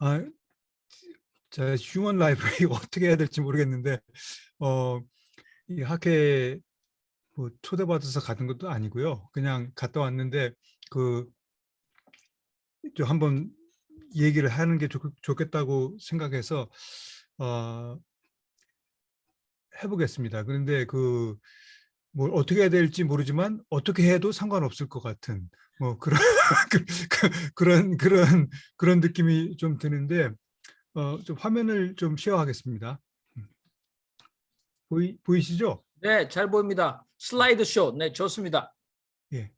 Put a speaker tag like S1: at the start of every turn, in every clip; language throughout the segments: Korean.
S1: 아, 자, 휴먼 라이브러리 어떻게 해야 될지 모르겠는데, 어, 이 학회에 뭐 초대받아서 가는 것도 아니고요. 그냥 갔다 왔는데, 그, 좀 한번 얘기를 하는 게 좋겠다고 생각해서, 어, 해보겠습니다. 그런데 뭘 어떻게 해야 될지 모르지만, 어떻게 해도 상관없을 것 같은, 뭐, 그런, 그런 느낌이 좀 드는데, 좀 화면을 좀 쉐어하겠습니다. 보이시죠?
S2: 네, 잘 보입니다. 슬라이드 쇼. 네, 좋습니다.
S1: 예.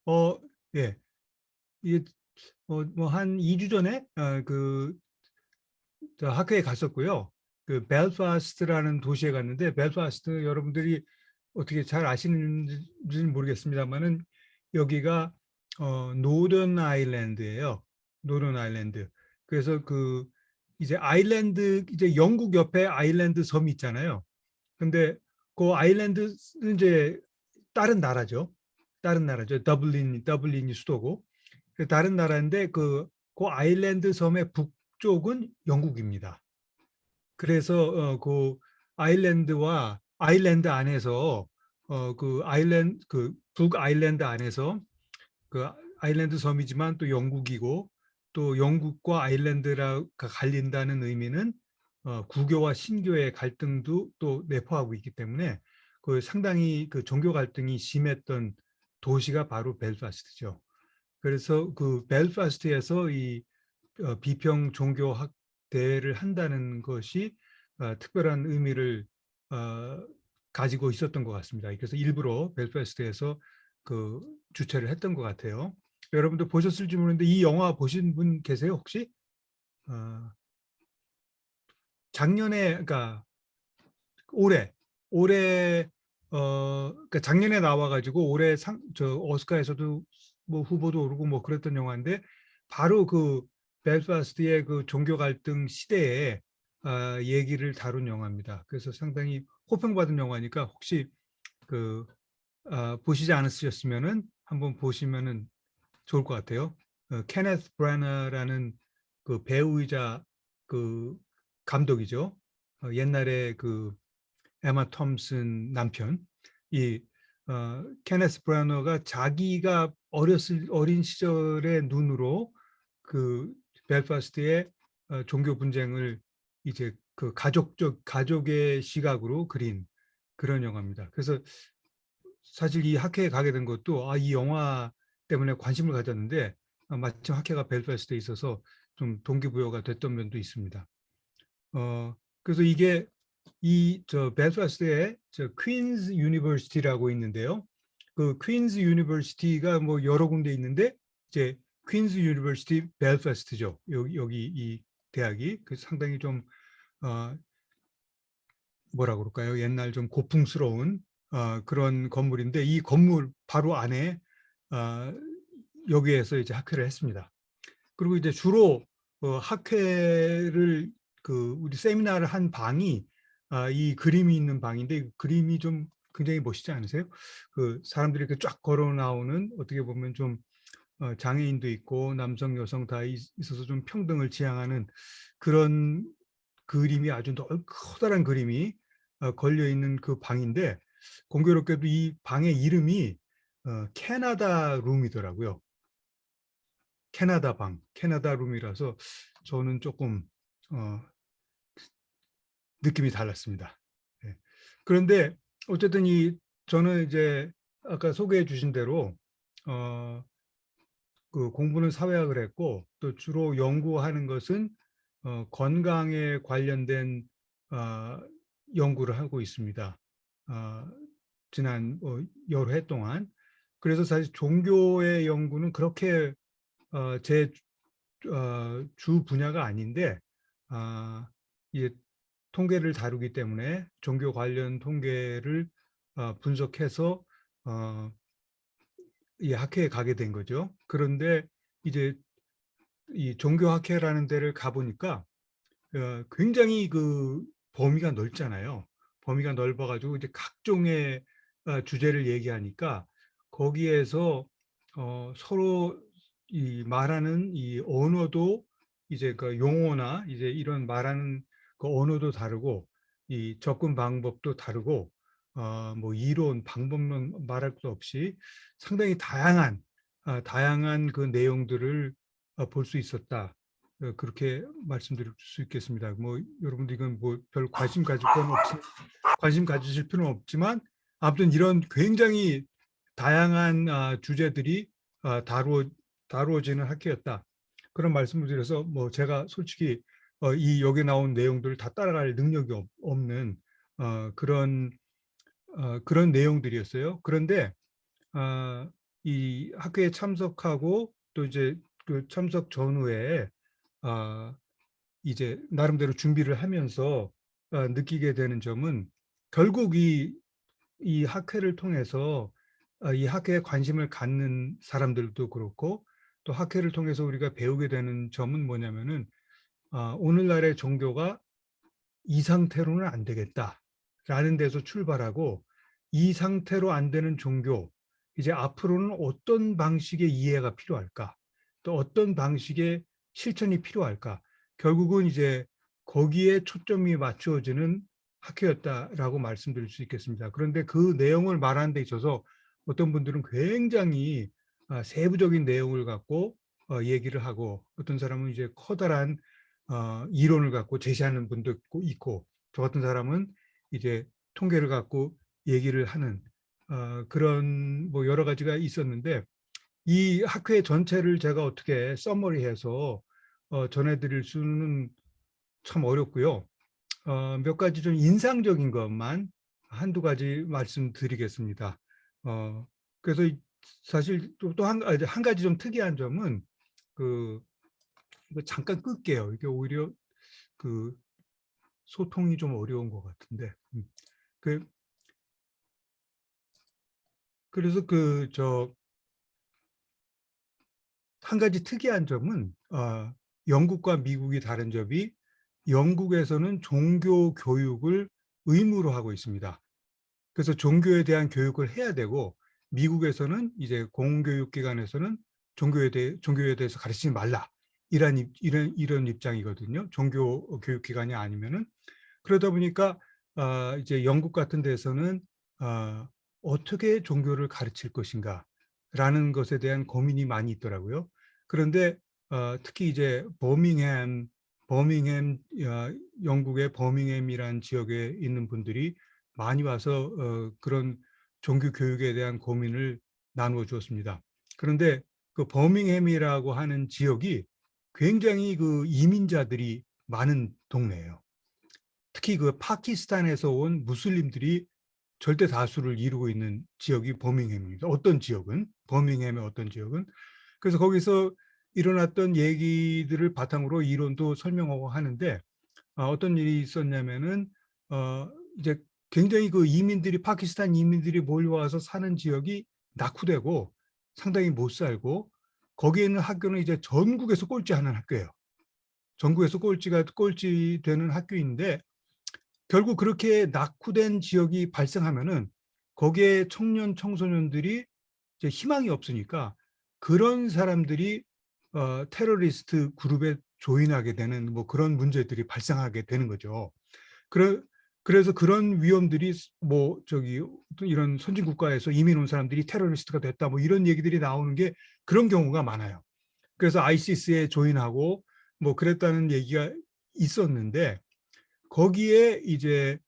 S1: 어, 예. 이게 뭐한 2주 전에 저 학교에 갔었고요. 그 벨파스트라는 도시에 갔는데 벨파스트 여러분들이 어떻게 잘 아시는지는 모르겠습니다만은 여기가 노던 아일랜드예요. 노던 아일랜드. 그래서 이제 아일랜드 이제 영국 옆에 아일랜드 섬이 있잖아요. 근데 그 아일랜드는 이제 다른 나라죠. 다른 나라죠. 더블린이 수도고. 다른 나라인데 그 아일랜드 섬의 북쪽은 영국입니다. 그래서 그 아일랜드와 아일랜드 안에서 그 아일랜드 그 북아일랜드 안에서 그 아일랜드 섬이지만 또 영국이고 또 영국과 아일랜드가 갈린다는 의미는 구교와 신교의 갈등도 또 내포하고 있기 때문에 그 상당히 그 종교 갈등이 심했던 도시가 바로 벨파스트죠. 그래서 그 벨파스트에서 이 비평 종교 학대를 한다는 것이 특별한 의미를 어, 가지고 있었던 것 같습니다. 그래서 일부러 벨파스트에서 그 주최를 했던 것 같아요. 여러분도 보셨을지 모르는데 이 영화 보신 분 계세요 혹시? 어, 작년에 그러니까 올해 그러니까 작년에 나와가지고 올해 저 오스카에서도 뭐 후보도 오르고 뭐 그랬던 영화인데 바로 그 벨파스트의 그 종교 갈등 시대에 얘기를 다룬 영화입니다. 그래서 상당히 호평받은 영화니까 혹시 그 보시지 않으셨으면은 한번 보시면은 좋을 것 같아요. 케네스 브래너라는 그 배우이자 그 감독이죠. 옛날에 그 에마 톰슨 남편 이 케네스 브래너가 자기가 어린 시절의 눈으로 그 벨파스트의 종교 분쟁을 이제 그 가족의 시각으로 그린 그런 영화입니다. 그래서 사실 이 학회에 가게 된 것도 이 영화 때문에 관심을 가졌는데 마침 학회가 벨파스트에 있어서 좀 동기부여가 됐던 면도 있습니다. 그래서 이게 이 저 벨파스트에 저 퀸즈 유니버시티라고 있는데요. 그 퀸즈 유니버시티가 뭐 여러 군데 있는데 이제 퀸즈 유니버시티 벨파스트죠. 여기 이 대학이 그 상당히 좀 어, 뭐라 그럴까요? 옛날 좀 고풍스러운 그런 건물인데 이 건물 바로 안에 어, 여기에서 이제 학회를 했습니다. 그리고 이제 주로 학회를 우리 세미나를 한 방이 이 그림이 있는 방인데 그림이 좀 굉장히 멋있지 않으세요? 그 사람들이 이렇게 쫙 걸어 나오는 어떻게 보면 좀 장애인도 있고 남성 여성 다 있어서 좀 평등을 지향하는 그런 그림이 아주 커다란 그림이 걸려 있는 그 방인데 공교롭게도 이 방의 이름이 캐나다 룸이더라고요. 캐나다 방, 캐나다 룸이라서 저는 조금 어, 느낌이 달랐습니다. 네. 그런데 어쨌든 저는 이제 아까 소개해 주신 대로 어, 그 공부는 사회학을 했고 또 주로 연구하는 것은 건강에 관련된 어, 연구를 하고 있습니다. 어, 지난 여러 해 동안. 그래서 사실 종교의 연구는 그렇게 제 주 분야가 아닌데 이게 통계를 다루기 때문에 종교 관련 통계를 분석해서 이 학회에 가게 된 거죠. 그런데 이제 이 종교학회라는 데를 가보니까 굉장히 그 범위가 넓잖아요. 범위가 넓어가지고 이제 각종의 주제를 얘기하니까 거기에서 서로 이 말하는 이 언어도 이제 그 용어나 이제 이런 말하는 그 언어도 다르고 이 접근 방법도 다르고 뭐 이론, 방법론 말할 것 없이 상당히 다양한 그 내용들을 볼 수 있었다. 그렇게 말씀드릴 수 있겠습니다. 뭐 여러분들 이건 뭐 별 관심 가지실 필요는 없지만 아무튼 이런 굉장히 다양한 주제들이 다루어지는 학교였다. 그런 말씀을 드려서 뭐 제가 솔직히 이 여기 나온 내용들을 다 따라갈 능력이 없는 그런 내용들이었어요. 그런데 이 학회에 참석하고 또 이제 그 참석 전후에 아, 이제 나름대로 준비를 하면서 느끼게 되는 점은 결국 이 학회를 통해서 이 학회에 관심을 갖는 사람들도 그렇고 또 학회를 통해서 우리가 배우게 되는 점은 뭐냐면은 오늘날의 종교가 이 상태로는 안 되겠다라는 데서 출발하고 이 상태로 안 되는 종교, 이제 앞으로는 어떤 방식의 이해가 필요할까? 또 어떤 방식의 실천이 필요할까? 결국은 이제 거기에 초점이 맞추어지는 학회였다라고 말씀드릴 수 있겠습니다. 그런데 그 내용을 말하는 데 있어서 어떤 분들은 굉장히 세부적인 내용을 갖고 얘기를 하고 어떤 사람은 이제 커다란 이론을 갖고 제시하는 분도 있고 저 같은 사람은 이제 통계를 갖고 얘기를 하는 그런 뭐 여러 가지가 있었는데 이 학회 전체를 제가 어떻게 써머리해서 전해드릴 수는 참 어렵고요. 몇 가지 좀 인상적인 것만 한두 가지 말씀드리겠습니다. 그래서 사실 한 가지 좀 특이한 점은 그 이거 잠깐 끌게요. 이게 오히려 그 소통이 좀 어려운 것 같은데. 그 그래서 한 가지 특이한 점은 영국과 미국이 다른 점이 영국에서는 종교 교육을 의무로 하고 있습니다. 그래서 종교에 대한 교육을 해야 되고 미국에서는 이제 공교육기관에서는 종교에 대해서 가르치지 말라 이런 입장이거든요. 종교 교육기관이 아니면은 그러다 보니까 이제 영국 같은 데서는 어떻게 종교를 가르칠 것인가라는 것에 대한 고민이 많이 있더라고요. 그런데 특히 이제 버밍햄 영국의 버밍햄이란 지역에 있는 분들이 많이 와서 그런 종교 교육에 대한 고민을 나누어 주었습니다. 그런데 그 버밍햄이라고 하는 지역이 굉장히 그 이민자들이 많은 동네예요. 특히 그 파키스탄에서 온 무슬림들이 절대 다수를 이루고 있는 지역이 버밍햄입니다. 버밍햄의 어떤 지역은. 그래서 거기서 일어났던 얘기들을 바탕으로 이론도 설명하고 하는데 어떤 일이 있었냐면은 이제 굉장히 그 파키스탄 이민들이 몰려와서 사는 지역이 낙후되고 상당히 못 살고 거기에 있는 학교는 이제 전국에서 꼴찌하는 학교예요. 전국에서 꼴찌 되는 학교인데 결국 그렇게 낙후된 지역이 발생하면은 거기에 청소년들이 이제 희망이 없으니까 그런 사람들이 테러리스트 그룹에 조인하게 되는 뭐 그런 문제들이 발생하게 되는 거죠. 그래서 그런 위험들이 뭐 이런 선진 국가에서 이민 온 사람들이 테러리스트가 됐다 뭐 이런 얘기들이 나오는 게 그런 경우가 많아요. 그래서 아이시스에 조인하고 뭐 그랬다는 얘기가 있었는데 거기에 이제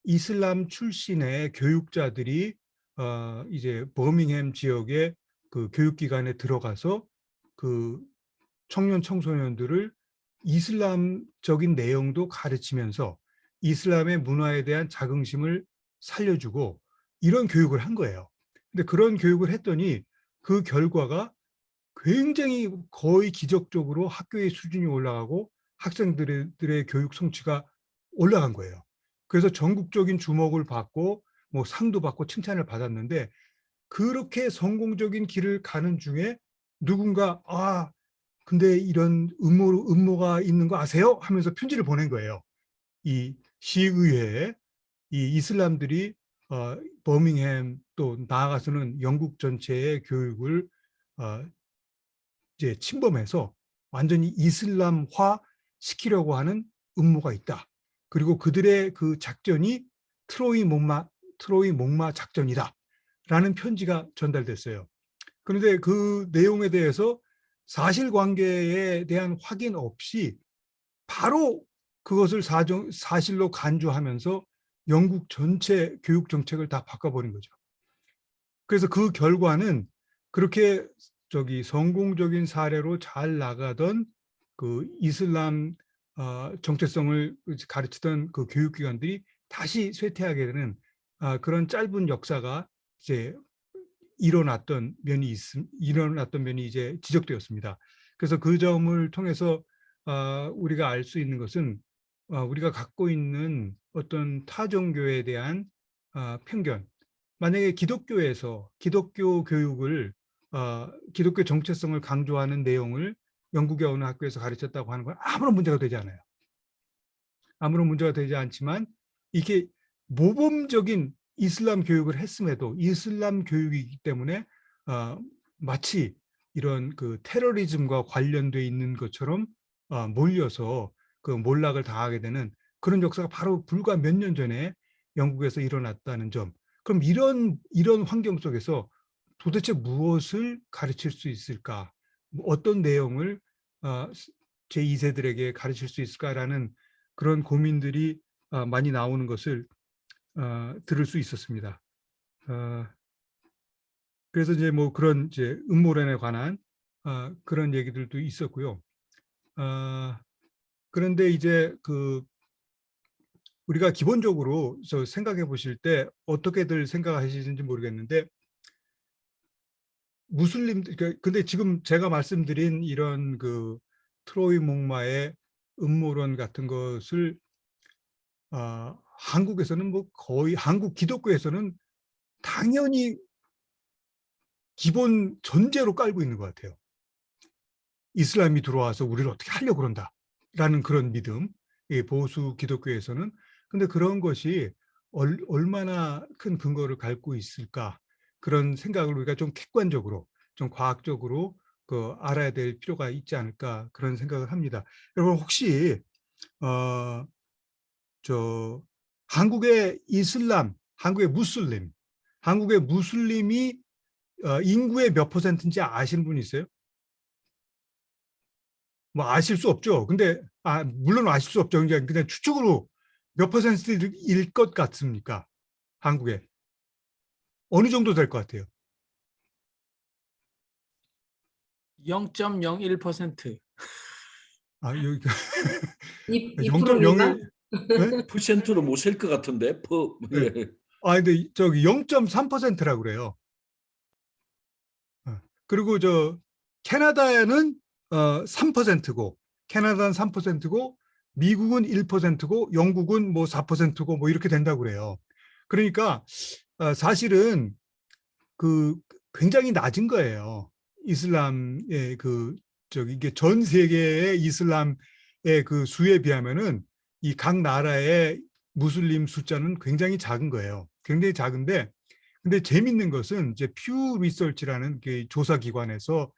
S1: 이슬람 출신의 교육자들이 이제 버밍햄 지역의 그 교육기관에 들어가서 그 청소년들을 이슬람적인 내용도 가르치면서 이슬람의 문화에 대한 자긍심을 살려주고 이런 교육을 한 거예요. 근데 그런 교육을 했더니 그 결과가 굉장히 거의 기적적으로 학교의 수준이 올라가고 학생들의 교육 성취가 올라간 거예요. 그래서 전국적인 주목을 받고 뭐 상도 받고 칭찬을 받았는데 그렇게 성공적인 길을 가는 중에 누군가 근데 이런 음모가 있는 거 아세요? 하면서 편지를 보낸 거예요. 이 시의회에 이 이슬람들이 버밍햄 또 나아가서는 영국 전체의 교육을 이제 침범해서 완전히 이슬람화 시키려고 하는 음모가 있다. 그리고 그들의 그 작전이 트로이 목마 작전이다. 라는 편지가 전달됐어요. 그런데 그 내용에 대해서 사실관계에 대한 확인 없이 바로 그것을 사실로 간주하면서 영국 전체 교육 정책을 다 바꿔버린 거죠. 그래서 그 결과는 그렇게 성공적인 사례로 잘 나가던 그 이슬람 정체성을 가르치던 그 교육기관들이 다시 쇠퇴하게 되는 그런 짧은 역사가 이제 일어났던 면이 이제 지적되었습니다. 그래서 그 점을 통해서 우리가 알 수 있는 것은 우리가 갖고 있는 어떤 타 종교에 대한 편견. 만약에 기독교에서 기독교 교육을 기독교 정체성을 강조하는 내용을 영국의 어느 학교에서 가르쳤다고 하는 건 아무런 문제가 되지 않아요. 아무런 문제가 되지 않지만 이게 모범적인 이슬람 교육을 했음에도 이슬람 교육이기 때문에 마치 이런 그 테러리즘과 관련돼 있는 것처럼 몰려서 그 몰락을 당하게 되는 그런 역사가 바로 불과 몇 년 전에 영국에서 일어났다는 점. 그럼 이런 환경 속에서 도대체 무엇을 가르칠 수 있을까? 어떤 내용을 제2세들에게 가르칠 수 있을까라는 그런 고민들이 많이 나오는 것을 들을 수 있었습니다. 그래서 이제 뭐 그런 이제 음모론에 관한 그런 얘기들도 있었고요. 그런데 이제 그 우리가 기본적으로 생각해 보실 때 어떻게들 생각하시는지 모르겠는데 무슬림들 근데 지금 제가 말씀드린 이런 그 트로이 목마의 음모론 같은 것을 한국에서는 뭐 거의 한국 기독교에서는 당연히 기본 전제로 깔고 있는 것 같아요. 이슬람이 들어와서 우리를 어떻게 하려고 그런다라는 그런 믿음, 보수 기독교에서는. 근데 그런 것이 얼마나 큰 근거를 갖고 있을까, 그런 생각을 우리가 좀 객관적으로, 좀 과학적으로 알아야 될 필요가 있지 않을까, 그런 생각을 합니다. 여러분 혹시 한국의 이슬람, 한국의 무슬림이 인구의 몇 %인지 아시는 분 있어요? 뭐 아실 수 없죠. 근데 물론 아실 수 없죠. 그냥 추측으로 몇 %일 것 같습니까? 한국에 어느 정도 될 것 같아요?
S2: 0.01%.
S1: 여기
S3: 2% 미만?
S1: 0.01. 네?
S4: 퍼센트로 못 셀 것 같은데.
S1: 네.
S4: 예.
S1: 근데 저기 0.3%라고 그래요. 그리고 캐나다에는 3%고, 캐나다는 3%고, 미국은 1%고, 영국은 뭐 4%고, 뭐 이렇게 된다고 그래요. 그러니까 사실은 그 굉장히 낮은 거예요. 이슬람의 이게 전 세계의 이슬람의 그 수에 비하면은 이 각 나라의 무슬림 숫자는 굉장히 작은 거예요. 굉장히 작은데, 근데 재밌는 것은 이제 퓨 리서치라는 그 조사 기관에서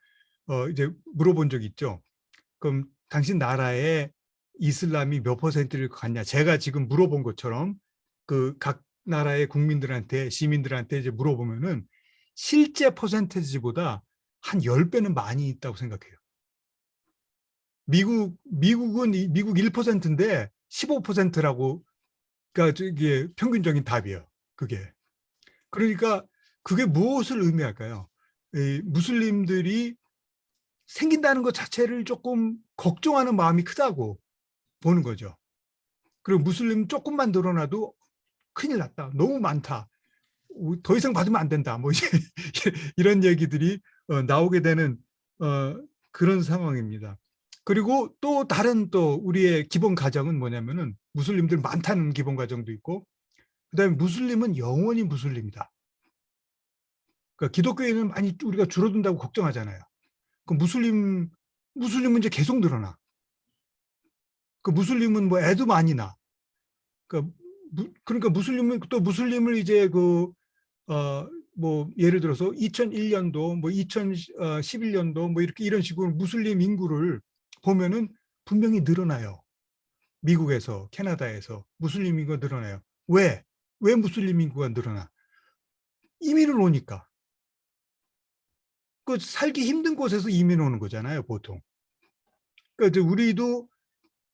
S1: 이제 물어본 적이 있죠. 그럼 당신 나라에 이슬람이 몇 %를 갖냐? 제가 지금 물어본 것처럼 그 각 나라의 국민들한테, 시민들한테 이제 물어보면은 실제 퍼센테이지보다 한 10배는 많이 있다고 생각해요. 미국 1%인데 15%라고, 그러니까 이게 평균적인 답이에요. 그게. 그러니까 그게 무엇을 의미할까요? 무슬림들이 생긴다는 것 자체를 조금 걱정하는 마음이 크다고 보는 거죠. 그리고 무슬림 조금만 늘어나도 큰일 났다. 너무 많다. 더 이상 받으면 안 된다. 뭐 이런 얘기들이 나오게 되는 그런 상황입니다. 그리고 또 다른 우리의 기본 가정은 뭐냐면은 무슬림들 많다는 기본 가정도 있고, 그다음에 무슬림은 영원히 무슬림이다. 그러니까 기독교에는 많이 우리가 줄어든다고 걱정하잖아요. 그 무슬림은 이제 계속 늘어나. 그 무슬림은 뭐 애도 많이 나. 그러니까 무슬림을 이제 뭐 예를 들어서 2001년도 뭐 2011년도 뭐 이런 식으로 무슬림 인구를 보면은 분명히 늘어나요. 미국에서, 캐나다에서 무슬림 인구가 늘어나요. 왜? 왜 무슬림 인구가 늘어나? 이민을 오니까. 그 살기 힘든 곳에서 이민 오는 거잖아요, 보통. 그러니까 이제 우리도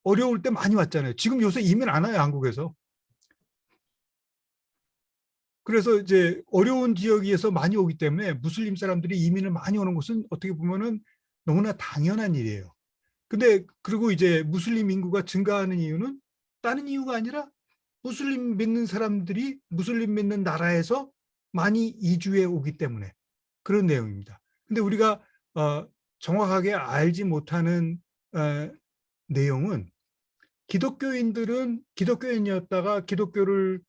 S1: 어려울 때 많이 왔잖아요. 지금 요새 이민 안 와요, 한국에서. 그래서 이제 어려운 지역에서 많이 오기 때문에 무슬림 사람들이 이민을 많이 오는 것은 어떻게 보면은 너무나 당연한 일이에요. 근데 그리고 이제 무슬림 인구가 증가하는 이유는 다른 이유가 아니라 무슬림 믿는 사람들이 무슬림 믿는 나라에서 많이 이주해 오기 때문에 그런 내용입니다. 근데 우리가 정확하게 알지 못하는 내용은 기독교인들은 기독교인이었다가 기독교를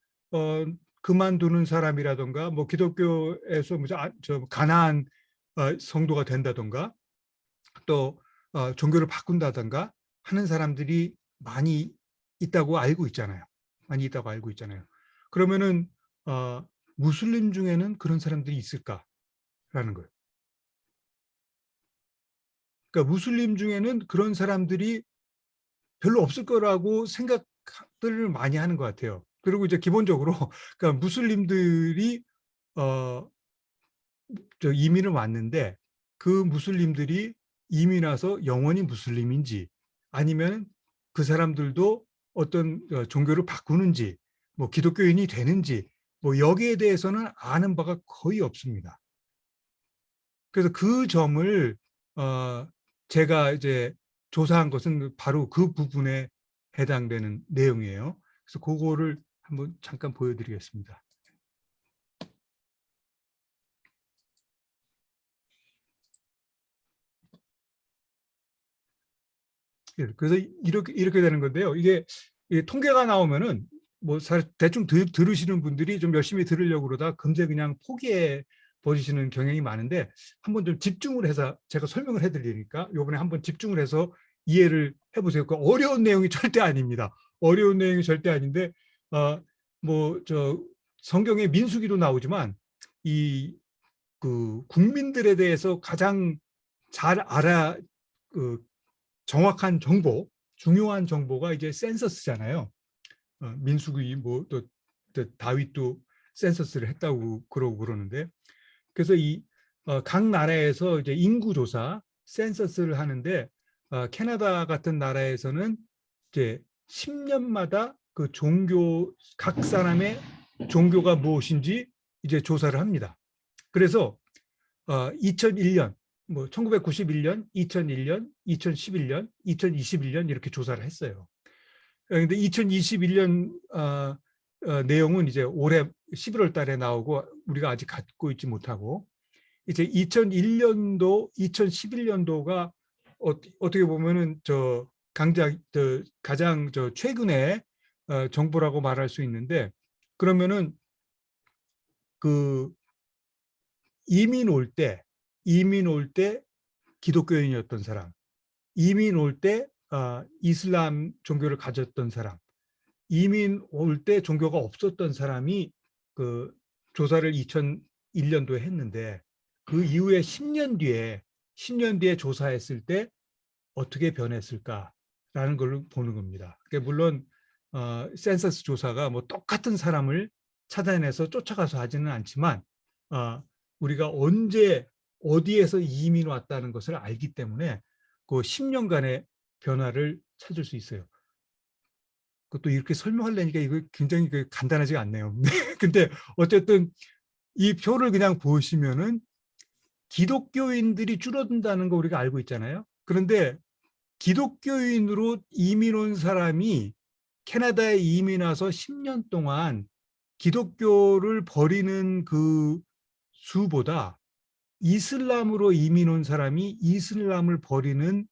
S1: 그만두는 사람이라던가 뭐 기독교에서 저 가난한 성도가 된다던가 또 종교를 바꾼다던가 하는 사람들이 많이 있다고 알고 있잖아요. 많이 있다고 알고 있잖아요. 그러면은 무슬림 중에는 그런 사람들이 있을까라는 거예요. 그러니까 무슬림 중에는 그런 사람들이 별로 없을 거라고 생각들을 많이 하는 것 같아요. 그리고 이제 기본적으로 그러니까 무슬림들이 저 이민을 왔는데 그 무슬림들이 이민 와서 영원히 무슬림인지 아니면 그 사람들도 어떤 종교를 바꾸는지 뭐 기독교인이 되는지 뭐 여기에 대해서는 아는 바가 거의 없습니다. 그래서 그 점을 제가 이제 조사한 것은 바로 그 부분에 해당되는 내용이에요. 그래서 그거를 한번 잠깐 보여드리겠습니다. 그래서 이렇게 되는 건데요. 이게 통계가 나오면은 뭐 대충 들으시는 분들이 좀 열심히 들으려고 그러다 금세 그냥 포기해 버리시는 경향이 많은데 한번 좀 집중을 해서 제가 설명을 해드리니까 이번에 한번 집중을 해서 이해를 해보세요. 그 어려운 내용이 절대 아닙니다. 어려운 내용이 절대 아닌데 뭐 저 성경에 민수기도 나오지만 이 그 국민들에 대해서 가장 잘 그 정확한 정보, 중요한 정보가 이제 센서스잖아요. 민수기 뭐또 다윗도 센서스를 했다고 그러고 그러는데 그래서 이 각 나라에서 이제 인구 조사 센서스를 하는데 캐나다 같은 나라에서는 이제 10년마다 그 종교 각 사람의 종교가 무엇인지 이제 조사를 합니다. 그래서 2001년, 뭐 1991년, 2001년, 2011년, 2021년 이렇게 조사를 했어요. 그런데 2021년 내용은 이제 올해 11월 달에 나오고 우리가 아직 갖고 있지 못하고 이제 2001년도, 2011년도가 어떻게 보면은 저 가장 저 최근에 정보라고 말할 수 있는데 그러면은 그 이민 올 때 기독교인이었던 사람, 이민 올 때 이슬람 종교를 가졌던 사람, 이민 올 때 종교가 없었던 사람이 그 조사를 2001년도에 했는데 그 이후에 10년 뒤에 조사했을 때 어떻게 변했을까라는 걸 보는 겁니다. 그러니까 물론 센서스 조사가 뭐 똑같은 사람을 찾아내서 쫓아가서 하지는 않지만 우리가 언제 어디에서 이민 왔다는 것을 알기 때문에 그 10년간의 변화를 찾을 수 있어요. 그것도 이렇게 설명하려니까 이거 굉장히 간단하지가 않네요. 근데 어쨌든 이 표를 그냥 보시면은 기독교인들이 줄어든다는 거 우리가 알고 있잖아요. 그런데 기독교인으로 이민 온 사람이 캐나다에 이민 와서 10년 동안 기독교를 버리는 그 수보다 이슬람으로 이민 온 사람이 이슬람을 버리는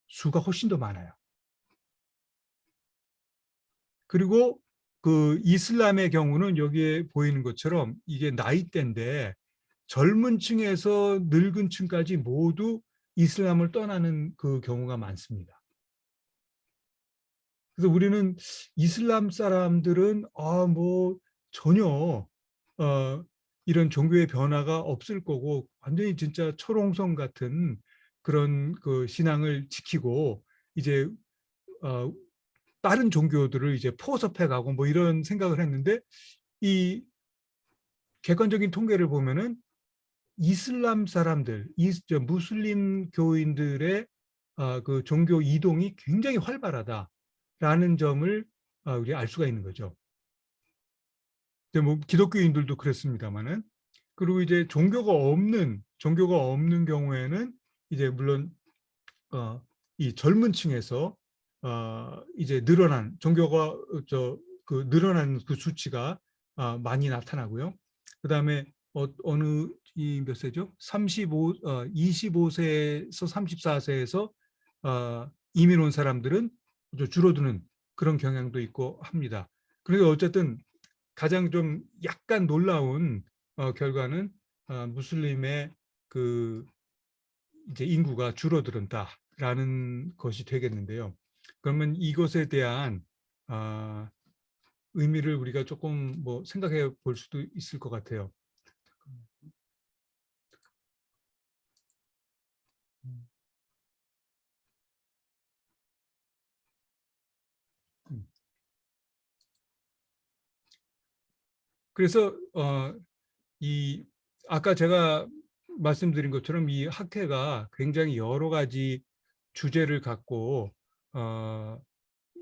S1: 수가 훨씬 더 많아요. 그리고 그 이슬람의 경우는 여기에 보이는 것처럼 이게 나이대인데 젊은 층에서 늙은 층까지 모두 이슬람을 떠나는 그 경우가 많습니다. 그래서 우리는 이슬람 사람들은 뭐 전혀 이런 종교의 변화가 없을 거고 완전히 진짜 철옹성 같은 그런 그 신앙을 지키고 이제 다른 종교들을 이제 포섭해가고 뭐 이런 생각을 했는데 이 객관적인 통계를 보면은 이슬람 사람들, 무슬림 교인들의 그 종교 이동이 굉장히 활발하다라는 점을 우리 알 수가 있는 거죠. 근데 뭐 기독교인들도 그렇습니다만은 그리고 이제 종교가 없는 경우에는 이제 물론 이 젊은 층에서 이제 종교가 늘어난 그 수치가 많이 나타나고요. 그다음에 어느 이 몇 세죠? 25세에서 34세에서 이민 온 사람들은 줄어드는 그런 경향도 있고 합니다. 그런데 어쨌든 가장 좀 약간 놀라운 결과는 무슬림의 그 이제 인구가 줄어든다라는 것이 되겠는데요. 그러면 이것에 대한 의미를 우리가 조금 뭐 생각해 볼 수도 있을 것 같아요. 그래서 이 아까 제가 말씀드린 것처럼 이 학회가 굉장히 여러 가지 주제를 갖고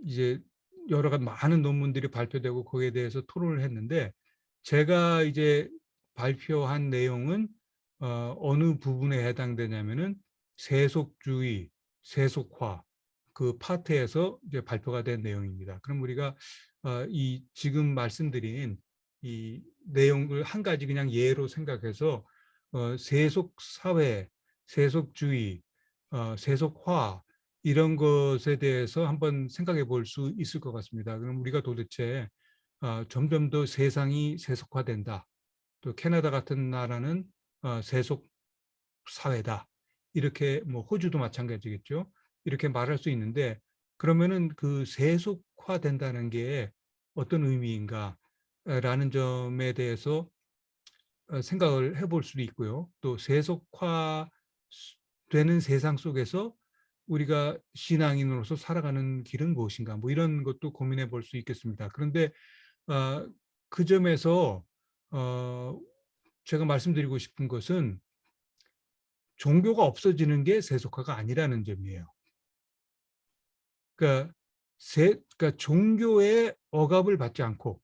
S1: 이제 여러 가지 많은 논문들이 발표되고 거기에 대해서 토론을 했는데 제가 이제 발표한 내용은 어느 부분에 해당되냐면은 세속주의, 세속화 그 파트에서 이제 발표가 된 내용입니다. 그럼 우리가 이 지금 말씀드린 이 내용을 한 가지 그냥 예로 생각해서 세속 사회, 세속주의, 세속화 이런 것에 대해서 한번 생각해 볼 수 있을 것 같습니다. 그럼 우리가 도대체 점점 더 세상이 세속화된다. 또 캐나다 같은 나라는 세속 사회다. 이렇게 뭐 호주도 마찬가지겠죠. 이렇게 말할 수 있는데 그러면은 그 세속화된다는 게 어떤 의미인가라는 점에 대해서 생각을 해볼 수도 있고요. 또 세속화되는 세상 속에서 우리가 신앙인으로서 살아가는 길은 무엇인가 뭐 이런 것도 고민해 볼 수 있겠습니다. 그런데 그 점에서 제가 말씀드리고 싶은 것은 종교가 없어지는 게 세속화가 아니라는 점이에요. 그러니까 종교의 억압을 받지 않고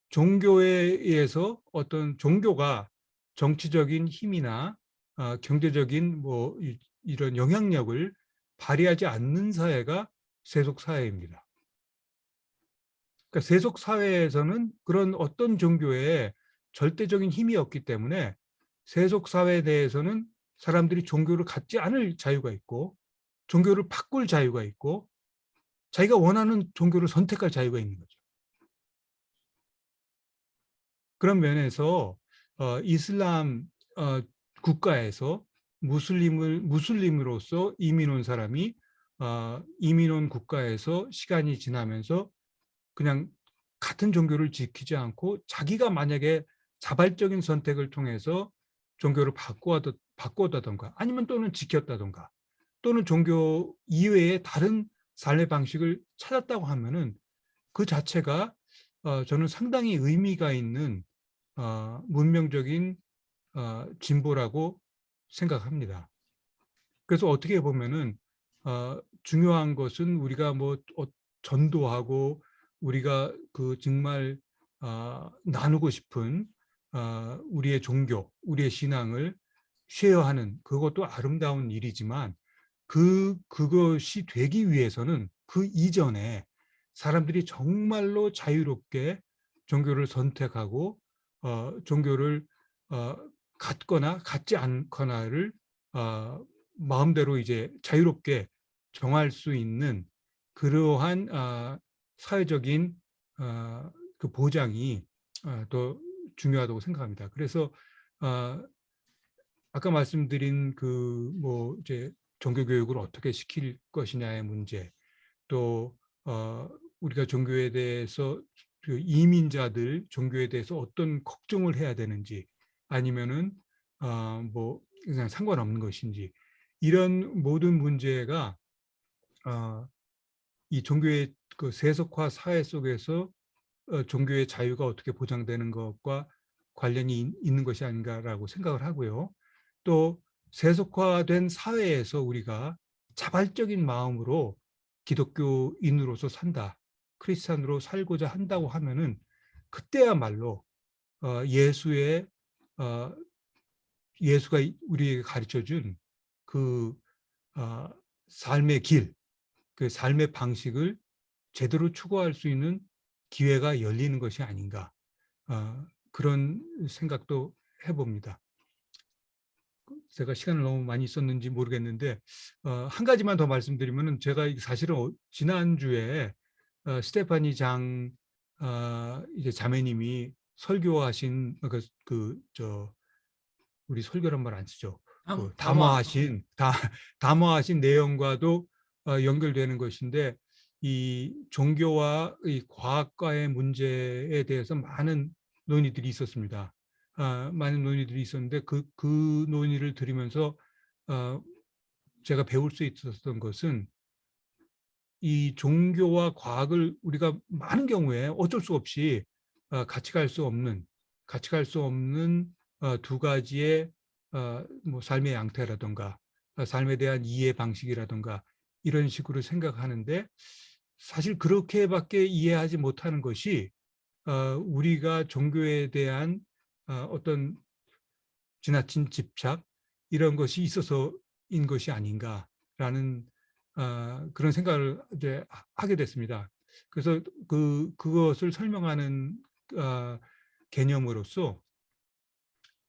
S1: 종교에 의해서 어떤 종교가 정치적인 힘이나 경제적인 뭐 이런 영향력을 발휘하지 않는 사회가 세속 사회입니다. 그러니까 세속 사회에서는 그런 어떤 종교에 절대적인 힘이 없기 때문에 세속 사회에 대해서는 사람들이 종교를 갖지 않을 자유가 있고 종교를 바꿀 자유가 있고 자기가 원하는 종교를 선택할 자유가 있는 거죠. 그런 면에서 이슬람 국가에서 무슬림으로서 이민 온 사람이 이민 온 국가에서 시간이 지나면서 그냥 같은 종교를 지키지 않고 자기가 만약에 자발적인 선택을 통해서 종교를 바꾸었다던가 아니면 또는 지켰다던가 또는 종교 이외의 다른 삶의 방식을 찾았다고 하면은 그 자체가 저는 상당히 의미가 있는 문명적인 진보라고 생각합니다. 그래서 어떻게 보면은 중요한 것은 우리가 뭐 전도하고 우리가 그 정말 나누고 싶은 우리의 종교, 우리의 신앙을 쉐어하는 그것도 아름다운 일이지만 그것이 되기 위해서는 그 이전에 사람들이 정말로 자유롭게 종교를 선택하고 종교를 갖거나 갖지 않거나를 마음대로 이제 자유롭게 정할 수 있는 그러한 사회적인 그 보장이 더 중요하다고 생각합니다. 그래서 아까 말씀드린 그 뭐 이제 종교 교육을 어떻게 시킬 것이냐의 문제, 또 우리가 종교에 대해서 그 이민자들 종교에 대해서 어떤 걱정을 해야 되는지 아니면은 뭐 그냥 상관없는 것인지 이런 모든 문제가 이 종교의 그 세속화 사회 속에서 종교의 자유가 어떻게 보장되는 것과 관련이 있는 것이 아닌가라고 생각을 하고요. 또 세속화된 사회에서 우리가 자발적인 마음으로 기독교인으로서 산다, 크리스찬으로 살고자 한다고 하면은 그때야말로 예수의 예수가 우리에게 가르쳐준 그 삶의 길, 그 삶의 방식을 제대로 추구할 수 있는 기회가 열리는 것이 아닌가, 그런 생각도 해봅니다. 제가 시간을 너무 많이 썼는지 모르겠는데 한 가지만 더 말씀드리면은 제가 사실은 지난주에 스테파니 장 이제 자매님이 설교하신 우리 설교란 말 안 쓰죠. 그
S2: 담화.
S1: 담화하신 내용과도 연결되는 것인데 이 종교와 이 과학과의 문제에 대해서 많은 논의들이 있었습니다. 많은 논의들이 있었는데 그 논의를 들으면서 제가 배울 수 있었던 것은 이 종교와 과학을 우리가 많은 경우에 어쩔 수 없이 같이 갈 수 없는 두 가지의 뭐 삶의 양태라든가 삶에 대한 이해 방식이라든가 이런 식으로 생각하는데 사실 그렇게밖에 이해하지 못하는 것이 우리가 종교에 대한 어떤 지나친 집착 이런 것이 있어서인 것이 아닌가라는 그런 생각을 이제 하게 됐습니다. 그래서 그것을 설명하는 개념으로서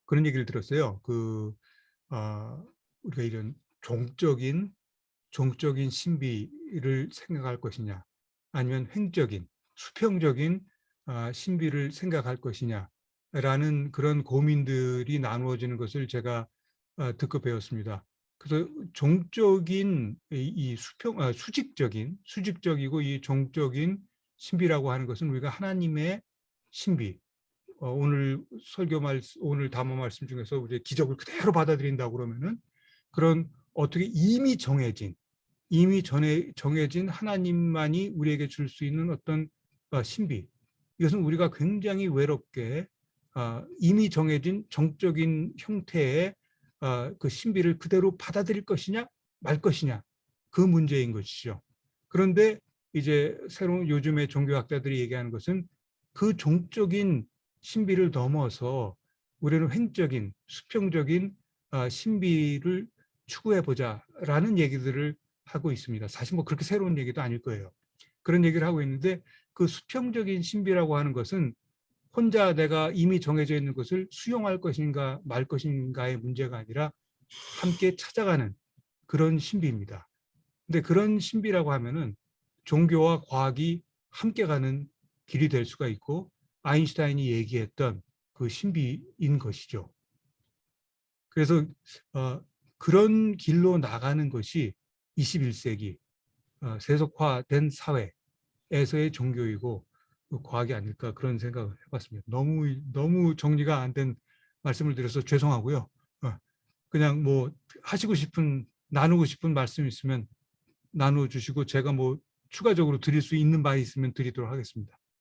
S1: 그런 얘기를 들었어요. 우리가 이런 종적인 신비를 생각할 것이냐, 아니면 횡적인 수평적인 신비를 생각할 것이냐라는 그런 고민들이 나누어지는 것을 제가 듣고 배웠습니다. 그래서 종적인 수직적이고 이 종적인 신비라고 하는 것은 우리가 하나님의 신비, 오늘 담화 말씀 중에서 우리 기적을 그대로 받아들인다고 그러면은 그런 어떻게 이미 정해진 하나님만이 우리에게 줄 수 있는 어떤 신비, 이것은 우리가 굉장히 외롭게 이미 정해진 정적인 형태의 그 신비를 그대로 받아들일 것이냐 말 것이냐, 그 문제인 것이죠. 그런데 이제 새로운 요즘의 종교학자들이 얘기하는 것은 그 종적인 신비를 넘어서 우리는 횡적인 수평적인 신비를 추구해보자라는 얘기들을 하고 있습니다. 사실 뭐 그렇게 새로운 얘기도 아닐 거예요. 그런 얘기를 하고 있는데 그 수평적인 신비라고 하는 것은 혼자 내가 이미 정해져 있는 것을 수용할 것인가 말 것인가의 문제가 아니라 함께 찾아가는 그런 신비입니다. 근데 그런 신비라고 하면은 종교와 과학이 함께 가는 길이 될 수가 있고 아인슈타인이 얘기했던 그 신비인 것이죠. 그래서 그런 길로 나가는 것이 21세기 세속화된 사회에서의 종교이고 과학이 아닐까, 그런 생각을 해봤습니다. 너무 정리가 안 된 말씀을 드려서 죄송하고요. 그냥 뭐 나누고 싶은 말씀 있으면 나눠 주시고 제가 뭐 추가적으로 드릴 수 있는 바 있으면 드리도록 하겠습니다.